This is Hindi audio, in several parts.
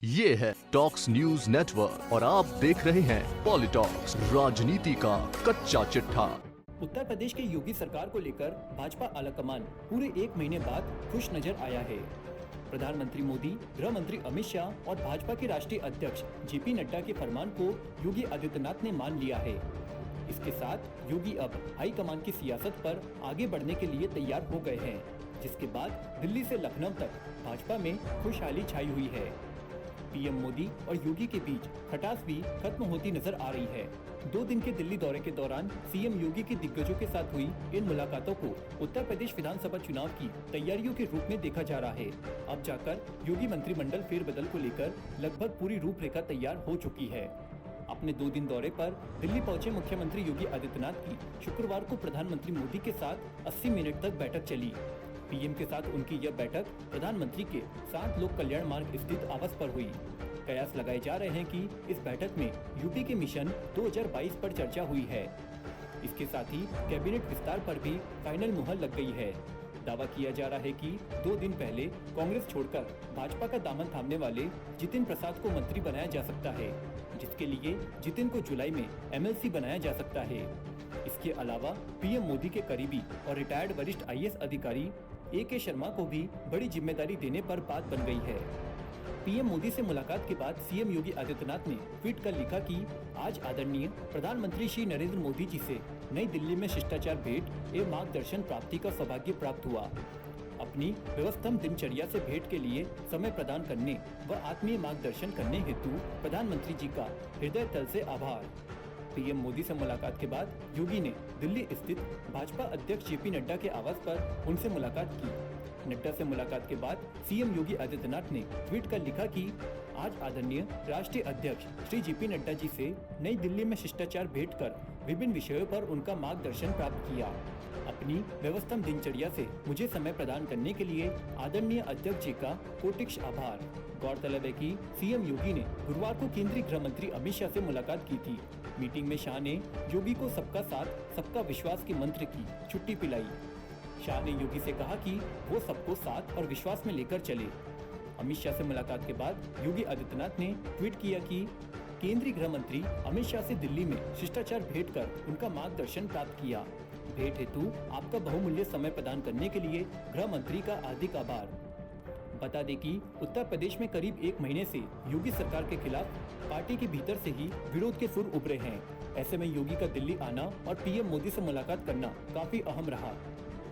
ये है टॉक्स न्यूज नेटवर्क और आप देख रहे हैं पॉलिटॉक्स, राजनीति का कच्चा चिट्ठा। उत्तर प्रदेश के योगी सरकार को लेकर भाजपा आलाकमान पूरे एक महीने बाद खुश नजर आया है। प्रधानमंत्री मोदी, गृह मंत्री अमित शाह और भाजपा के राष्ट्रीय अध्यक्ष जेपी नड्डा के फरमान को योगी आदित्यनाथ ने मान लिया है। इसके साथ योगी अब हाईकमान की सियासत पर आगे बढ़ने के लिए तैयार हो गए हैं, जिसके बाद दिल्ली से लखनऊ तक भाजपा में खुशहाली छाई हुई है। पीएम मोदी और योगी के बीच खटास भी खत्म होती नजर आ रही है। 2 दिन के दिल्ली दौरे के दौरान सीएम योगी के दिग्गजों के साथ हुई इन मुलाकातों को उत्तर प्रदेश विधानसभा चुनाव की तैयारियों के रूप में देखा जा रहा है। अब जाकर योगी मंत्रिमंडल फेरबदल को लेकर लगभग पूरी रूपरेखा तैयार हो चुकी है। अपने 2 दिन दौरे पर दिल्ली पहुंचे मुख्यमंत्री योगी आदित्यनाथ की शुक्रवार को प्रधानमंत्री मोदी के साथ 80 मिनट तक बैठक चली। पीएम के साथ उनकी यह बैठक प्रधानमंत्री के 7 लोक कल्याण मार्ग स्थित आवास पर हुई। कयास लगाए जा रहे हैं कि इस बैठक में यूपी के मिशन 2022 पर चर्चा हुई है। इसके साथ ही कैबिनेट विस्तार पर भी फाइनल मुहर लग गई है। दावा किया जा रहा है कि 2 दिन पहले कांग्रेस छोड़कर भाजपा का दामन थामने वाले जितिन प्रसाद को मंत्री बनाया जा सकता है, जिसके लिए जितिन को जुलाई में एमएलसी बनाया जा सकता है। इसके अलावा पीएम मोदी के करीबी और रिटायर्ड वरिष्ठ आईएएस अधिकारी ए.के. शर्मा को भी बड़ी जिम्मेदारी देने पर बात बन गई है। पीएम मोदी से मुलाकात के बाद सीएम योगी आदित्यनाथ ने ट्वीट कर लिखा कि आज आदरणीय प्रधानमंत्री श्री नरेंद्र मोदी जी से नई दिल्ली में शिष्टाचार भेंट एवं मार्गदर्शन प्राप्ति का सौभाग्य प्राप्त हुआ। अपनी व्यवस्थम दिनचर्या से भेंट के लिए समय प्रदान करने व आत्मीय मार्गदर्शन करने हेतु प्रधानमंत्री जी का हृदय तल से आभार। पीएम मोदी से मुलाकात के बाद योगी ने दिल्ली स्थित भाजपा अध्यक्ष जेपी नड्डा के आवास पर उनसे मुलाकात की। नड्डा से मुलाकात के बाद सीएम योगी आदित्यनाथ ने ट्वीट कर लिखा कि आज आदरणीय राष्ट्रीय अध्यक्ष श्री जेपी नड्डा जी से नई दिल्ली में शिष्टाचार भेंट कर विभिन्न विषयों पर उनका मार्गदर्शन प्राप्त किया। अपनी व्यवस्थम दिनचर्या से मुझे समय प्रदान करने के लिए आदरणीय अध्यक्ष जी का कोटिक्ष आभार। गौरतलब है कि सीएम योगी ने गुरुवार को केंद्रीय गृह मंत्री अमित शाह से मुलाकात की थी। मीटिंग में शाह ने योगी को सबका साथ सबका विश्वास के मंत्र की छुट्टी पिलाई। शाह ने योगी से कहा कि वो सबको साथ और विश्वास में लेकर चले। अमित शाह से मुलाकात के बाद योगी आदित्यनाथ ने ट्वीट किया कि केंद्रीय गृह मंत्री अमित शाह से दिल्ली में शिष्टाचार भेंट कर उनका मार्गदर्शन प्राप्त किया। भेंट हेतु आपका बहुमूल्य समय प्रदान करने के लिए गृह मंत्री का हार्दिक आभार। बता दें कि उत्तर प्रदेश में करीब 1 महीने से योगी सरकार के खिलाफ पार्टी के भीतर से ही विरोध के सुर उभरे हैं। ऐसे में योगी का दिल्ली आना और पीएम मोदी से मुलाकात करना काफी अहम रहा।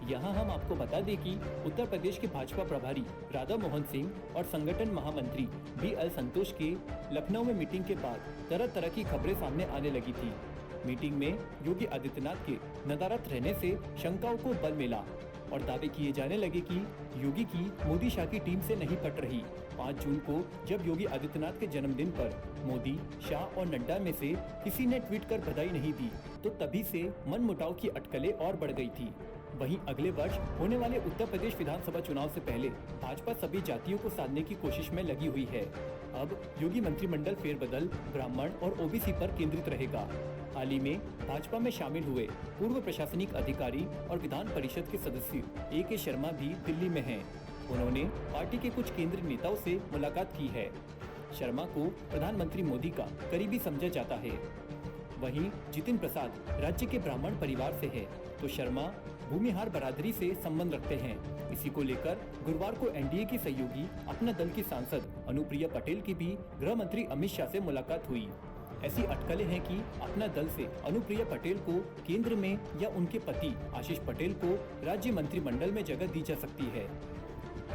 यहाँ हम आपको बता दें कि उत्तर प्रदेश के भाजपा प्रभारी राधा मोहन सिंह और संगठन महामंत्री बी.एल. संतोष के लखनऊ में मीटिंग के बाद तरह तरह की खबरें सामने आने लगी थी। मीटिंग में योगी आदित्यनाथ के नदारद रहने से शंकाओं को बल मिला और दावे किए जाने लगे कि योगी की मोदी शाह की टीम से नहीं पट रही। 5 जून को जब योगी आदित्यनाथ के जन्मदिन पर मोदी, शाह और नड्डा में से किसी ने ट्वीट कर बधाई नहीं दी, तो तभी से मनमुटाव की अटकलें और बढ़ गई थी। वहीं अगले वर्ष होने वाले उत्तर प्रदेश विधानसभा चुनाव से पहले भाजपा सभी जातियों को साधने की कोशिश में लगी हुई है। अब योगी मंत्रिमंडल फेरबदल ब्राह्मण और ओबीसी पर केंद्रित रहेगा। हाल ही में भाजपा में शामिल हुए पूर्व प्रशासनिक अधिकारी और विधान परिषद के सदस्य ए.के. शर्मा भी दिल्ली में हैं। उन्होंने पार्टी के कुछ केंद्रीय नेताओं से मुलाकात की है। शर्मा को प्रधानमंत्री मोदी का करीबी समझा जाता है। वहीं जितिन प्रसाद राज्य के ब्राह्मण परिवार से है, तो शर्मा भूमिहार बरादरी से संबंध रखते हैं। इसी को लेकर गुरुवार को एनडीए की सहयोगी अपना दल की सांसद अनुप्रिया पटेल की भी गृह मंत्री अमित शाह से मुलाकात हुई। ऐसी अटकलें हैं कि अपना दल से अनुप्रिया पटेल को केंद्र में या उनके पति आशीष पटेल को राज्य मंत्रिमंडल में जगह दी जा सकती है।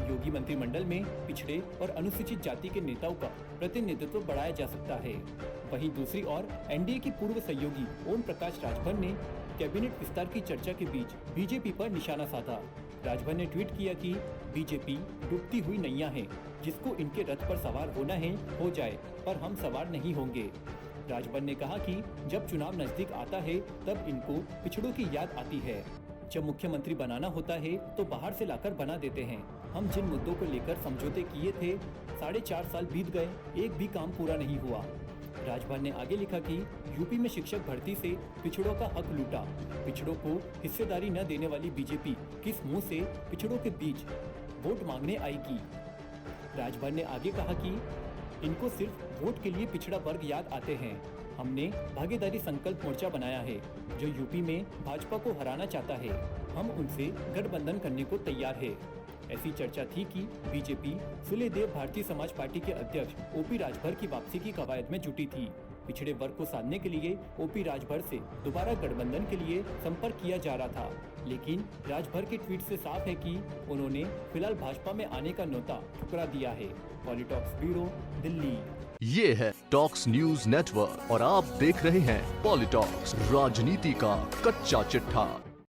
योगी मंत्रिमंडल में पिछड़े और अनुसूचित जाति के नेताओं का प्रतिनिधित्व बढ़ाया जा सकता है। वहीं दूसरी ओर एनडीए की पूर्व सहयोगी ओम प्रकाश राजभर ने कैबिनेट विस्तार की चर्चा के बीच बीजेपी पर निशाना साधा। राजभर ने ट्वीट किया कि बीजेपी डूबती हुई नैया है, जिसको इनके रथ पर सवार होना है हो जाए, पर हम सवार नहीं होंगे। राजभर ने कहा कि जब चुनाव नजदीक आता है तब इनको पिछड़ों की याद आती है। जब मुख्यमंत्री बनाना होता है तो बाहर से लाकर बना देते हैं। हम जिन मुद्दों को लेकर समझौते किए थे, 4.5 साल बीत गए, एक भी काम पूरा नहीं हुआ। राजभर ने आगे लिखा कि यूपी में शिक्षक भर्ती से पिछड़ों का हक लूटा। पिछड़ों को हिस्सेदारी न देने वाली बीजेपी किस मुंह से पिछड़ों के बीच वोट मांगने आएगी। राजभर ने आगे कहा कि इनको सिर्फ वोट के लिए पिछड़ा वर्ग याद आते हैं। हमने भागीदारी संकल्प मोर्चा बनाया है जो यूपी में भाजपा को हराना चाहता है। हम उनसे गठबंधन करने को तैयार है। ऐसी चर्चा थी कि बीजेपी फुलेदेव भारतीय समाज पार्टी के अध्यक्ष ओपी राजभर की वापसी की कवायद में जुटी थी। पिछड़े वर्ग को साधने के लिए ओपी राजभर से दोबारा गठबंधन के लिए संपर्क किया जा रहा था, लेकिन राजभर के ट्वीट से साफ है कि उन्होंने फिलहाल भाजपा में आने का न्योता ठुकरा दिया है। पॉलिटॉक्स ब्यूरो, दिल्ली। ये है टॉक्स न्यूज नेटवर्क और आप देख रहे हैं पॉलिटॉक्स, राजनीति का कच्चा चिट्ठा।